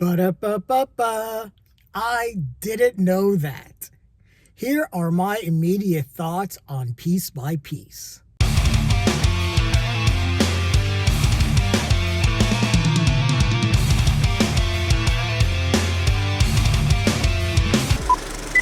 Ba-da-ba-ba-ba. I didn't know that. Here are my immediate thoughts on Piece by Piece.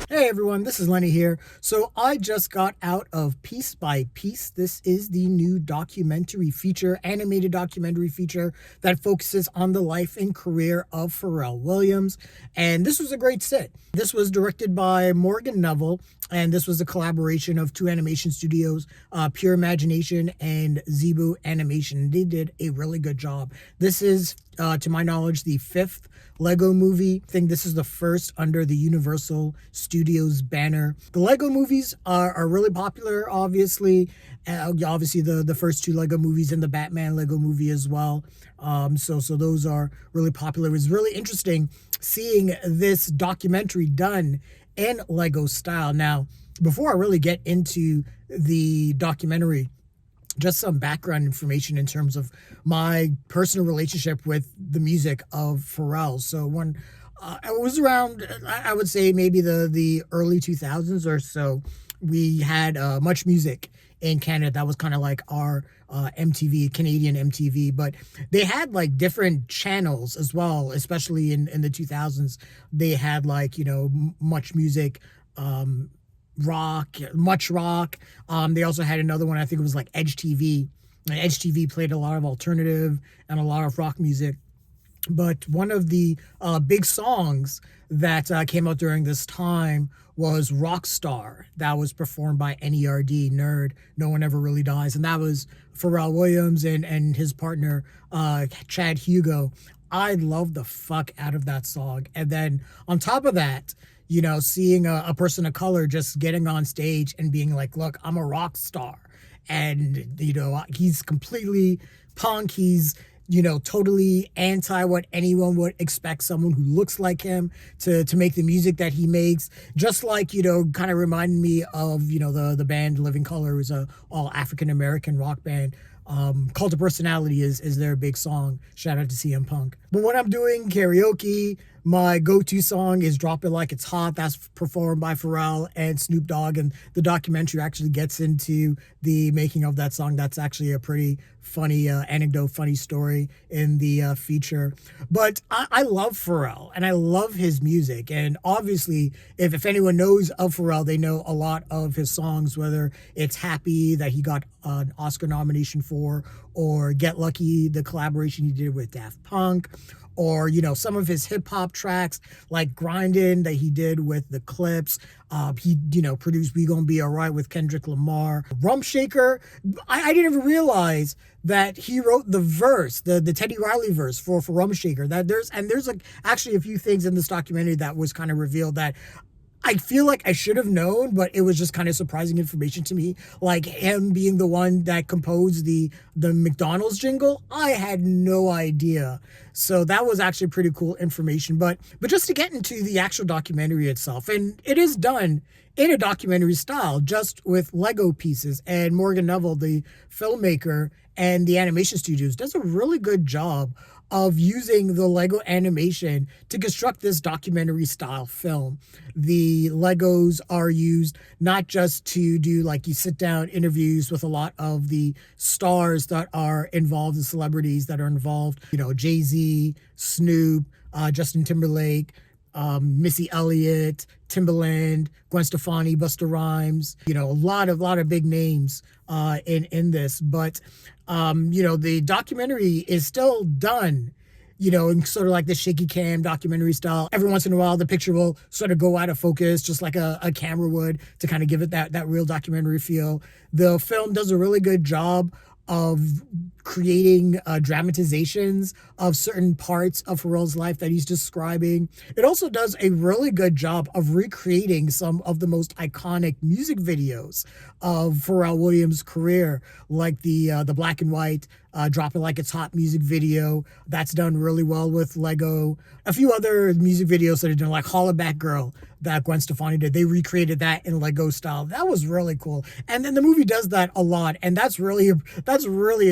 Hey everyone, this is Lenny here. So I just got out of Piece by Piece. This is the new documentary feature, animated documentary feature that focuses on the life and career of Pharrell Williams. And this was a great sit. This was directed by Morgan Neville, and this was a collaboration of two animation studios, Pure Imagination and Zebu Animation. They did a really good job. This is, to my knowledge, the fifth Lego movie. I think this is the first under the Universal Studios banner. The Lego movies are really popular, obviously. Obviously, the first two Lego movies and the Batman Lego movie as well. So those are really popular. It was really interesting seeing this documentary done in Lego style. Now, before I really get into the documentary, just some background information in terms of my personal relationship with the music of Pharrell. So when I was around, I would say maybe the early 2000s or so, we had Much Music in Canada. That was kind of like our MTV, Canadian MTV, but they had like different channels as well, especially in the 2000s. They had like, Much Music, Rock, Much Rock. They also had another one, I think it was like Edge TV. And Edge TV played a lot of alternative and a lot of rock music. But one of the big songs that came out during this time was Rockstar. That was performed by N.E.R.D, N.E.R.D, No One Ever Really Dies. And that was Pharrell Williams and his partner, Chad Hugo. I love the fuck out of that song. And then on top of that, seeing a person of color just getting on stage and being like, look, I'm a rock star. And, he's completely punk. He's, totally anti what anyone would expect someone who looks like him to make the music that he makes. Just like, kind of reminded me of, the band Living Colour. It was a all African-American rock band. Cult of Personality is their big song. Shout out to CM Punk. But when I'm doing karaoke, my go-to song is Drop It Like It's Hot. That's performed by Pharrell and Snoop Dogg. And the documentary actually gets into the making of that song. That's actually a pretty funny anecdote, funny story in the feature. But I love Pharrell and I love his music. And obviously, if anyone knows of Pharrell, they know a lot of his songs, whether it's Happy that he got an Oscar nomination for, or Get Lucky, the collaboration he did with Daft Punk, or, some of his hip hop tracks like Grindin' that he did with the Clips. He, produced We Gon' Be Alright with Kendrick Lamar. Rump Shaker, I didn't even realize that he wrote the verse, the Teddy Riley verse for Rump Shaker. There's like actually a few things in this documentary that was kind of revealed that I feel like I should have known, but it was just kind of surprising information to me. Like him being the one that composed the McDonald's jingle, I had no idea. So that was actually pretty cool information. But just to get into the actual documentary itself, and it is done in a documentary style, just with Lego pieces. And Morgan Neville, the filmmaker and the animation studios, does a really good job of using the Lego animation to construct this documentary style film. The Legos are used not just to do like you sit down interviews with a lot of the stars that are involved, the celebrities that are involved, Jay-Z, Snoop, Justin Timberlake, Missy Elliott, Timbaland, Gwen Stefani, Busta Rhymes, a lot of big names in this. But the documentary is still done, in sort of like the shaky cam documentary style. Every once in a while, the picture will sort of go out of focus, just like a camera would, to kind of give it that real documentary feel. The film does a really good job of creating dramatizations of certain parts of Pharrell's life that he's describing. It also does a really good job of recreating some of the most iconic music videos of Pharrell Williams' career, like the black and white Drop It Like It's Hot music video that's done really well with Lego. A few other music videos that are done, like Hollaback Girl that Gwen Stefani did. They recreated that in Lego style. That was really cool. And then the movie does that a lot, and that's really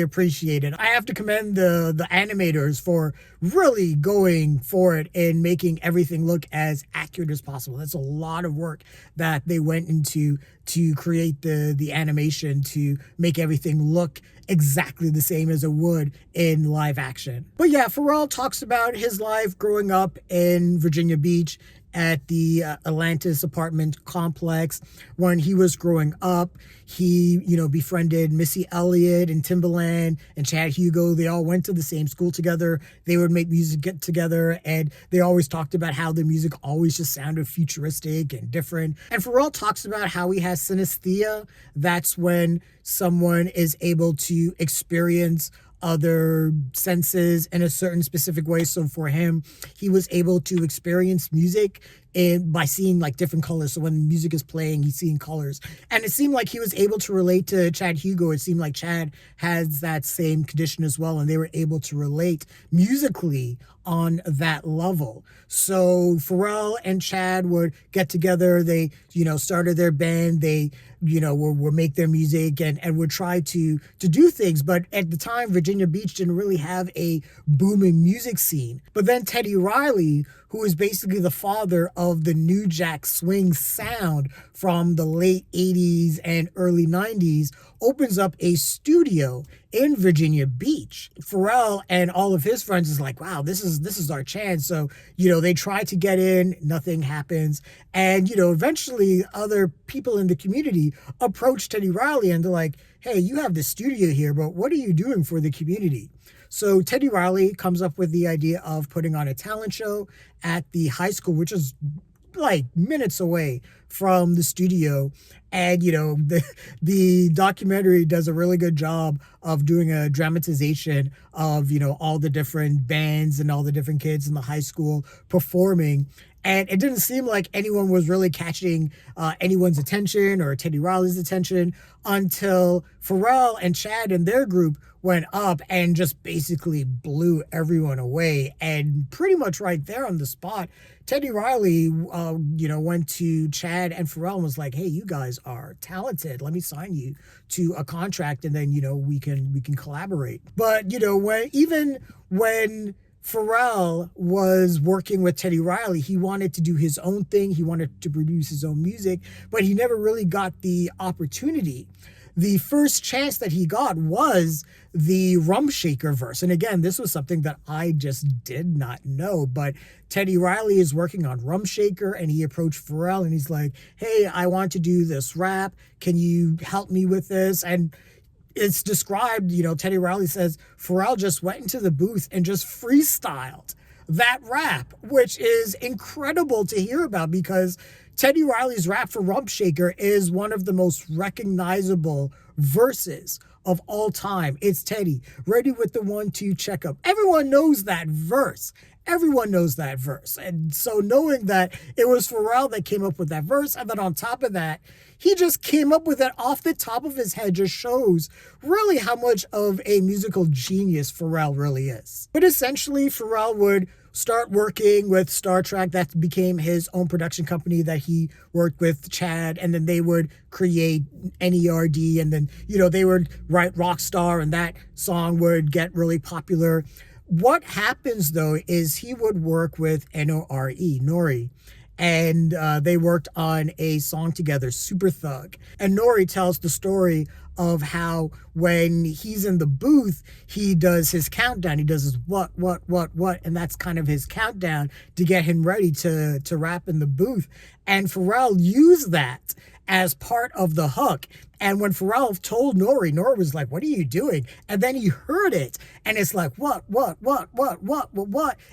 appreciated. I have to commend the animators for really going for it and making everything look as accurate as possible. That's a lot of work that they went into to create the animation to make everything look exactly the same as it would in live action. But yeah, Pharrell talks about his life growing up in Virginia Beach at the Atlantis apartment complex. When he was growing up, he, befriended Missy Elliott and Timbaland and Chad Hugo. They all went to the same school together. They would make music get together, and they always talked about how the music always just sounded futuristic and different. And Pharrell talks about how he has synesthesia. That's when someone is able to experience other senses in a certain specific way. So for him, he was able to experience music by seeing like different colors. So when music is playing, he's seeing colors. And it seemed like he was able to relate to Chad Hugo. It seemed like Chad has that same condition as well, and they were able to relate musically on that level. So Pharrell and Chad would get together. They, started their band. They, would make their music and would try to do things. But at the time, Virginia Beach didn't really have a booming music scene. But then Teddy Riley, who is basically the father of the New Jack Swing sound from the late 80s and early 90s, opens up a studio in Virginia Beach. Pharrell and all of his friends is like, wow, this is our chance. So, they try to get in, nothing happens. And, eventually other people in the community approach Teddy Riley and they're like, hey, you have the studio here, but what are you doing for the community? So Teddy Riley comes up with the idea of putting on a talent show at the high school, which is like minutes away from the studio. And, the documentary does a really good job of doing a dramatization of, all the different bands and all the different kids in the high school performing. And it didn't seem like anyone was really catching anyone's attention or Teddy Riley's attention until Pharrell and Chad and their group went up and just basically blew everyone away. And pretty much right there on the spot, Teddy Riley, went to Chad and Pharrell and was like, hey, you guys are talented. Let me sign you to a contract and then, we can collaborate. But, when Pharrell was working with Teddy Riley, he wanted to do his own thing. He wanted to produce his own music, but he never really got the opportunity. The first chance that he got was the Rum Shaker verse. And again, this was something that I just did not know, but Teddy Riley is working on Rum Shaker and he approached Pharrell and he's like, hey, I want to do this rap. Can you help me with this? And it's described, Teddy Riley says, Pharrell just went into the booth and just freestyled that rap, which is incredible to hear about because Teddy Riley's rap for Rump Shaker is one of the most recognizable verses of all time. It's Teddy, ready with the 1-2 checkup. Everyone knows that verse. Everyone knows that verse. And so knowing that it was Pharrell that came up with that verse, and then on top of that, he just came up with it off the top of his head, just shows really how much of a musical genius Pharrell really is. But essentially, Pharrell would start working with Star Trek. That became his own production company that he worked with Chad, and then they would create N.E.R.D, and then, they would write Rockstar, and that song would get really popular. What happens, though, is he would work with N.O.R.E, and they worked on a song together, Super Thug. And N.O.R.E tells the story of how when he's in the booth, he does his countdown. He does his what, and that's kind of his countdown to get him ready to rap in the booth. And Pharrell used that as part of the hook. And when Pharrell told N.O.R.E, N.O.R.E was like, what are you doing? And then he heard it, and it's like, what?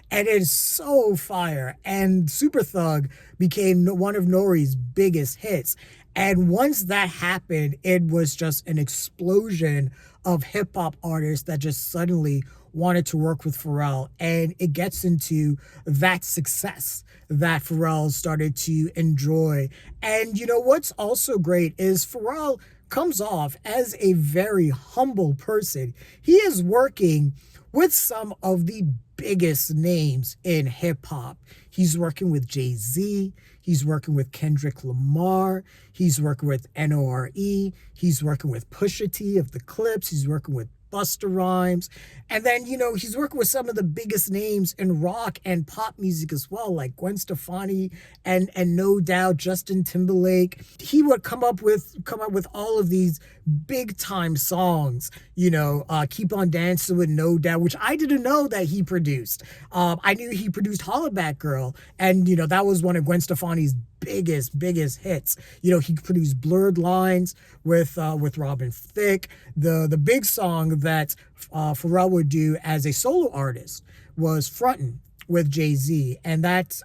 And it's so fire. And Super Thug became one of N.O.R.E's biggest hits. And once that happened, it was just an explosion of hip-hop artists that just suddenly wanted to work with Pharrell. And it gets into that success that Pharrell started to enjoy. And what's also great is Pharrell comes off as a very humble person. He is working with some of the biggest names in hip hop. He's working with Jay-Z. He's working with Kendrick Lamar. He's working with N.O.R.E. He's working with Pusha T of the Clips. He's working with Busta Rhymes. And then, he's working with some of the biggest names in rock and pop music as well, like Gwen Stefani and no doubt Justin Timberlake. He would come up with all of these big time songs, Keep on Dancing with No Doubt, which I didn't know that he produced. I knew he produced Holla Back Girl, and that was one of Gwen Stefani's biggest hits. He produced Blurred Lines with Robin Thicke. The big song that Pharrell would do as a solo artist was Frontin' with Jay-Z, and that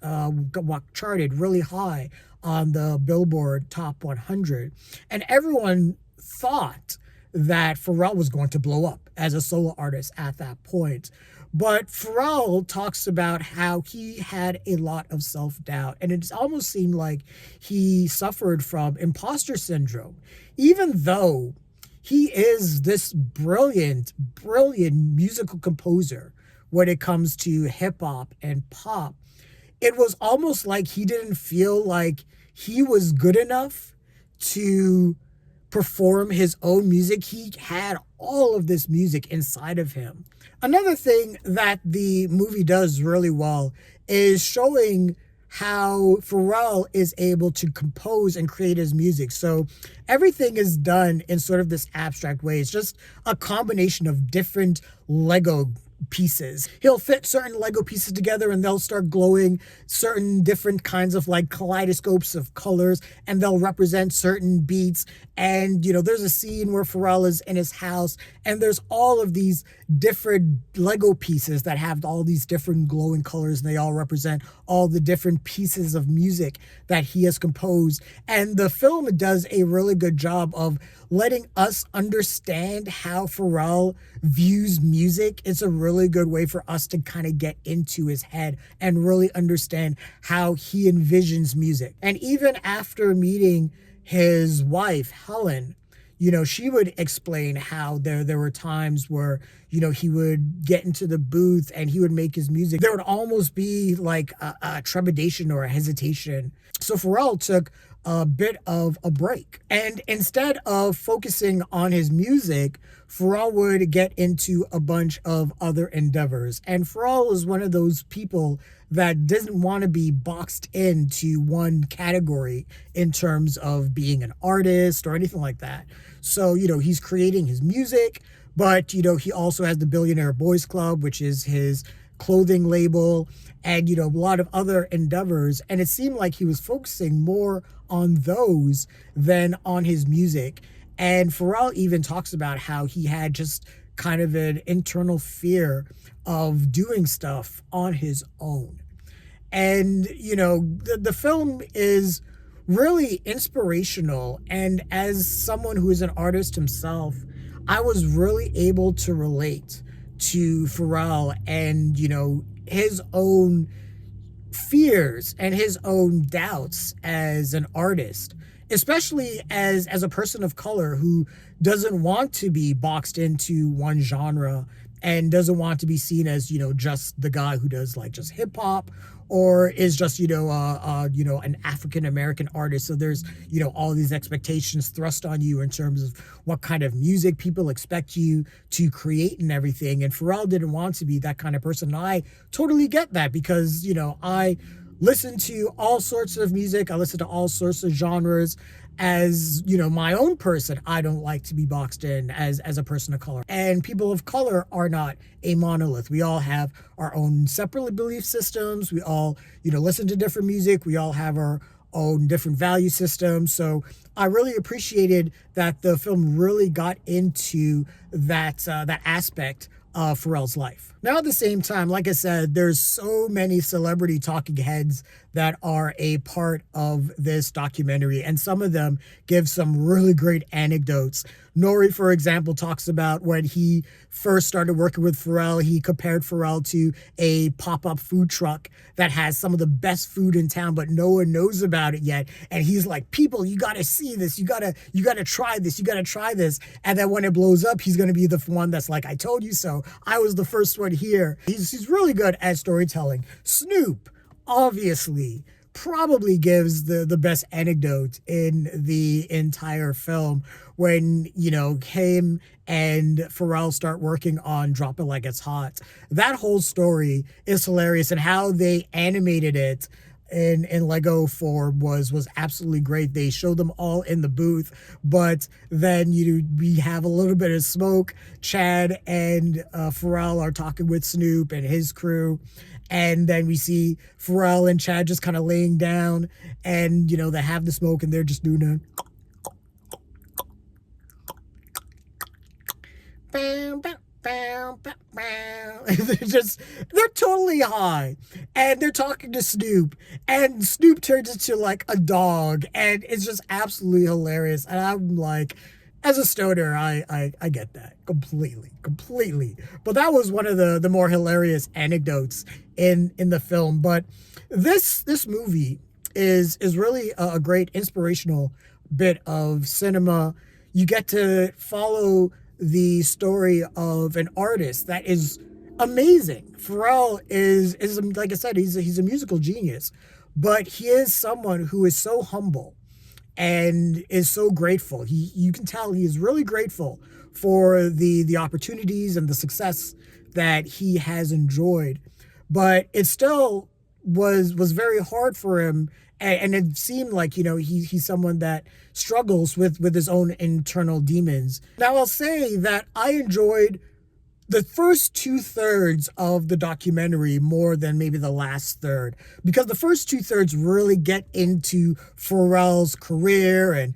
charted really high on the Billboard Top 100. And everyone thought that Pharrell was going to blow up as a solo artist at that point. But Pharrell talks about how he had a lot of self-doubt, and it almost seemed like he suffered from imposter syndrome, even though he is this brilliant musical composer when it comes to hip-hop and pop. It was almost like he didn't feel like he was good enough to perform his own music. He had all of this music inside of him. Another thing that the movie does really well is showing how Pharrell is able to compose and create his music. So everything is done in sort of this abstract way. It's just a combination of different Lego pieces. He'll fit certain Lego pieces together and they'll start glowing certain different kinds of like kaleidoscopes of colors, and they'll represent certain beats. And there's a scene where Pharrell is in his house and there's all of these different Lego pieces that have all these different glowing colors, and they all represent all the different pieces of music that he has composed. And the film does a really good job of letting us understand how Pharrell views music. It's a really good way for us to kind of get into his head and really understand how he envisions music. And even after meeting his wife, Helen, she would explain how there were times where, he would get into the booth and he would make his music. There would almost be like a trepidation or a hesitation. So Pharrell took a bit of a break. And instead of focusing on his music, Pharrell would get into a bunch of other endeavors. And Pharrell is one of those people that doesn't want to be boxed into one category in terms of being an artist or anything like that. So, he's creating his music, but, he also has the Billionaire Boys Club, which is his clothing label, and, a lot of other endeavors. And it seemed like he was focusing more on those than on his music. And Pharrell even talks about how he had just kind of an internal fear of doing stuff on his own. And, the film is really inspirational. And as someone who is an artist himself, I was really able to relate to Pharrell and, his own fears and his own doubts as an artist, especially as a person of color who doesn't want to be boxed into one genre and doesn't want to be seen as, just the guy who does like just hip hop or is just, an African-American artist. So there's, all these expectations thrust on you in terms of what kind of music people expect you to create and everything. And Pharrell didn't want to be that kind of person. And I totally get that because, I listen to all sorts of music. I listen to all sorts of genres. As, my own person, I don't like to be boxed in as a person of color. And people of color are not a monolith. We all have our own separate belief systems. We all, listen to different music. We all have our own different value systems. So I really appreciated that the film really got into that aspect of Pharrell's life. Now, at the same time, like I said, there's so many celebrity talking heads that are a part of this documentary, and some of them give some really great anecdotes. N.O.R.E, for example, talks about when he first started working with Pharrell, he compared Pharrell to a pop-up food truck that has some of the best food in town, but no one knows about it yet. And he's like, people, you gotta see this, you gotta try this, you gotta try this. And then when it blows up, he's gonna be the one that's like, I told you so. I was the first one here. He's really good at storytelling. Snoop, obviously, probably gives the best anecdote in the entire film when, him and Pharrell start working on Drop It Like It's Hot. That whole story is hilarious, and how they animated it in Lego form was absolutely great. They showed them all in the booth, but then we have a little bit of smoke. Chad and Pharrell are talking with Snoop and his crew, and then we see Pharrell and Chad just kind of laying down, and they have the smoke and they're just doing it. They're totally high, and they're talking to Snoop, and Snoop turns into like a dog, and it's just absolutely hilarious. And I'm like, as a stoner, I get that completely. But that was one of the more hilarious anecdotes in the film. But this movie is really a great inspirational bit of cinema. You get to follow the story of an artist that is amazing. Pharrell is like I said, he's a musical genius, but he is someone who is so humble and is so grateful. You can tell he is really grateful for the opportunities and the success that he has enjoyed, but it still was very hard for him. And it seemed like, he's someone that struggles with his own internal demons. Now, I'll say that I enjoyed the first 2/3 of the documentary more than maybe the last third, because the first 2/3 really get into Pharrell's career and,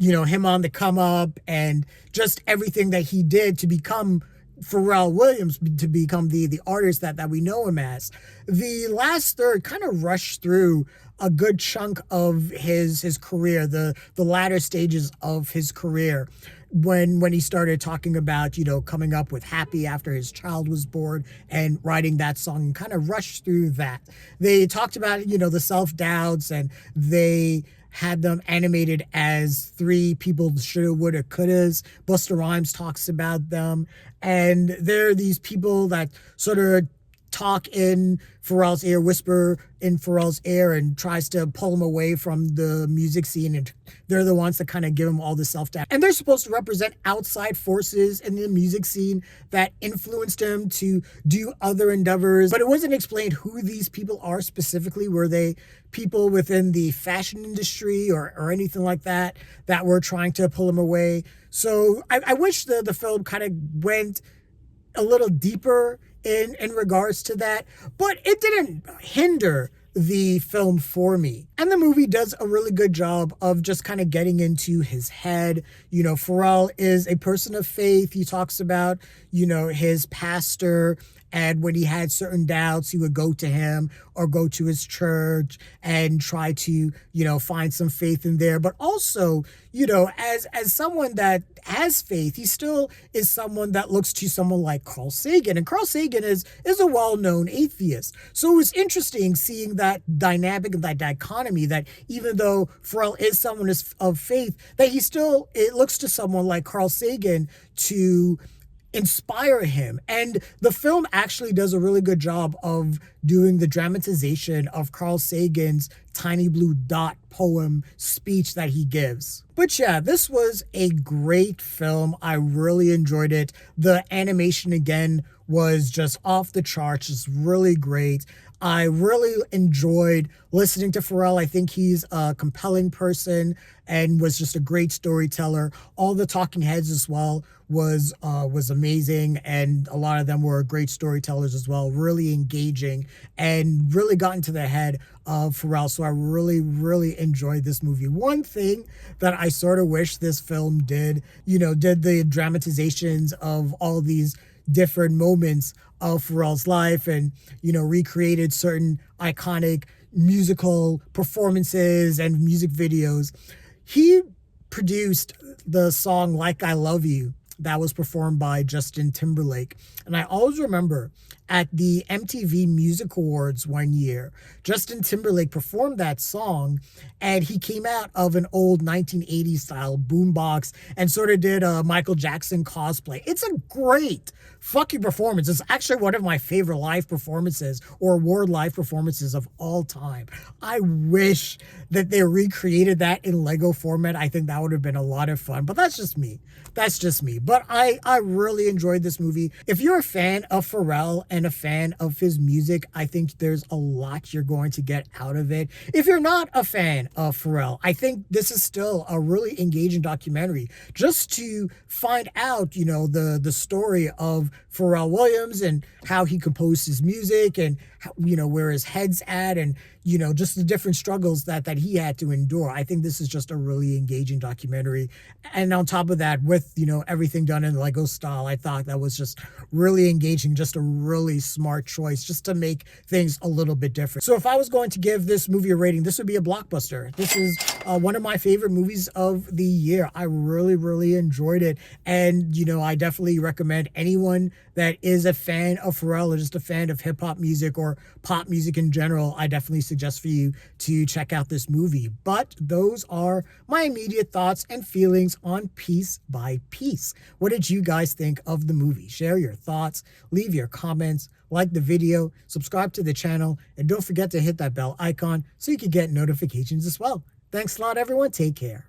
him on the come up and just everything that he did to become Pharrell Williams, to become the artist that we know him as. The last third kind of rushed through a good chunk of his career, the latter stages of his career, when he started talking about, coming up with Happy after his child was born and writing that song, and kind of rushed through that. They talked about, the self-doubts, and they had them animated as three people, shoulda, woulda, couldas. Busta Rhymes talks about them. And they're these people that sort of talk in Pharrell's ear, whisper in Pharrell's ear, and tries to pull him away from the music scene. And they're the ones that kind of give him all the self-doubt. And they're supposed to represent outside forces in the music scene that influenced him to do other endeavors. But it wasn't explained who these people are specifically. Were they people within the fashion industry or anything like that were trying to pull him away? So I wish the film kind of went a little deeper in regards to that, but it didn't hinder the film for me. And the movie does a really good job of just kind of getting into his head. Pharrell is a person of faith. He talks about, his pastor, and when he had certain doubts, he would go to him or go to his church and try to, find some faith in there. But also, as someone that has faith, he still is someone that looks to someone like Carl Sagan. And Carl Sagan is a well-known atheist. So it was interesting seeing that dynamic and that dichotomy, that even though Pharrell is someone of faith, that it looks to someone like Carl Sagan to inspire him. And the film actually does a really good job of doing the dramatization of Carl Sagan's Tiny Blue Dot poem speech that he gives. But yeah, this was a great film. I really enjoyed it. The animation, again, was just off the charts, just really great. I really enjoyed listening to Pharrell. I think he's a compelling person and was just a great storyteller. All the talking heads as well was amazing, and a lot of them were great storytellers as well, really engaging and really got into the head of Pharrell. So I really enjoyed this movie. One thing that I sort of wish this film did the dramatizations of all these different moments of Pharrell's life, and recreated certain iconic musical performances and music videos. He produced the song Like I Love You that was performed by Justin Timberlake. And I always remember at the MTV Music Awards one year, Justin Timberlake performed that song, and he came out of an old 1980s style boombox and sort of did a Michael Jackson cosplay. It's a great fucking performance. It's actually one of my favorite live performances or award live performances of all time. I wish that they recreated that in Lego format. I think that would have been a lot of fun, but that's just me. That's just me. But I really enjoyed this movie. If you're a fan of Pharrell and a fan of his music, I think there's a lot you're going to get out of it. If you're not a fan of Pharrell, I think this is still a really engaging documentary just to find out, you know, the story of Pharrell Williams and how he composed his music and how, you know, where his head's at and, you know, just the different struggles that he had to endure. I think this is just a really engaging documentary. And on top of that, with, you know, everything done in Lego style, I thought that was just really engaging, just a really smart choice just to make things a little bit different. So if I was going to give this movie a rating, this would be a blockbuster. This is one of my favorite movies of the year. I really, really enjoyed it. And, you know, I definitely recommend anyone that is a fan of Pharrell or just a fan of hip hop music or pop music in general, I definitely suggest for you to check out this movie. But those are my immediate thoughts and feelings on Piece by Piece. What did you guys think of the movie? Share your thoughts, leave your comments, like the video, subscribe to the channel, and don't forget to hit that bell icon so you can get notifications as well. Thanks a lot, everyone. Take care.